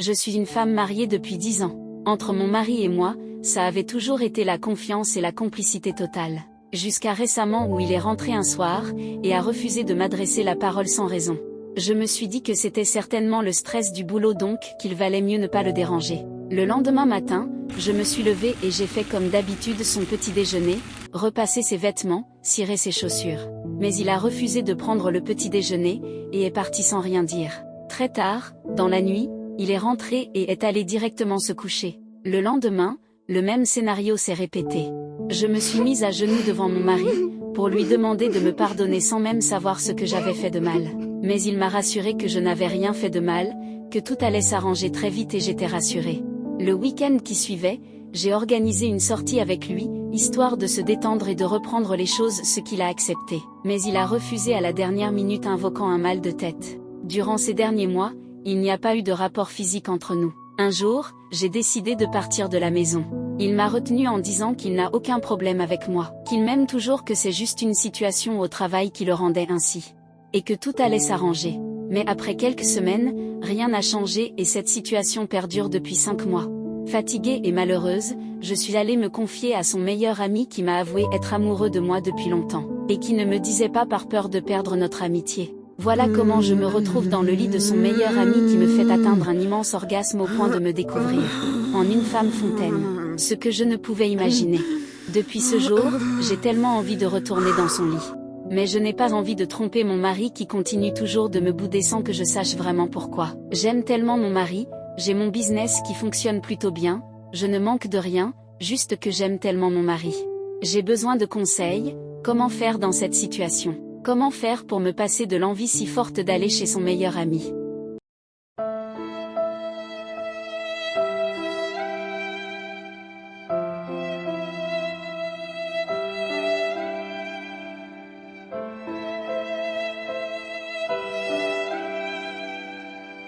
Je suis une femme mariée depuis 10 ans. Entre mon mari et moi, ça avait toujours été la confiance et la complicité totale. Jusqu'à récemment où il est rentré un soir, et a refusé de m'adresser la parole sans raison. Je me suis dit que c'était certainement le stress du boulot donc qu'il valait mieux ne pas le déranger. Le lendemain matin, je me suis levée et j'ai fait comme d'habitude son petit déjeuner, repassé ses vêtements, ciré ses chaussures. Mais il a refusé de prendre le petit déjeuner, et est parti sans rien dire. Très tard, dans la nuit, il est rentré et est allé directement se coucher. Le lendemain, le même scénario s'est répété. Je me suis mise à genoux devant mon mari, pour lui demander de me pardonner sans même savoir ce que j'avais fait de mal. Mais il m'a rassuré que je n'avais rien fait de mal, que tout allait s'arranger très vite et j'étais rassurée. Le week-end qui suivait, j'ai organisé une sortie avec lui, histoire de se détendre et de reprendre les choses, ce qu'il a accepté. Mais il a refusé à la dernière minute invoquant un mal de tête. Durant ces derniers mois, il n'y a pas eu de rapport physique entre nous. Un jour, j'ai décidé de partir de la maison. Il m'a retenue en disant qu'il n'a aucun problème avec moi, qu'il m'aime toujours, que c'est juste une situation au travail qui le rendait ainsi. Et que tout allait s'arranger. Mais après quelques semaines, rien n'a changé et cette situation perdure depuis 5 mois. Fatiguée et malheureuse, je suis allée me confier à son meilleur ami qui m'a avoué être amoureux de moi depuis longtemps, et qui ne me disait pas par peur de perdre notre amitié. Voilà comment je me retrouve dans le lit de son meilleur ami qui me fait atteindre un immense orgasme au point de me découvrir en une femme fontaine, ce que je ne pouvais imaginer. Depuis ce jour, j'ai tellement envie de retourner dans son lit. Mais je n'ai pas envie de tromper mon mari qui continue toujours de me bouder sans que je sache vraiment pourquoi. J'aime tellement mon mari, j'ai mon business qui fonctionne plutôt bien, je ne manque de rien, juste que j'aime tellement mon mari. J'ai besoin de conseils, comment faire dans cette situation ? Comment faire pour me passer de l'envie si forte d'aller chez son meilleur ami ?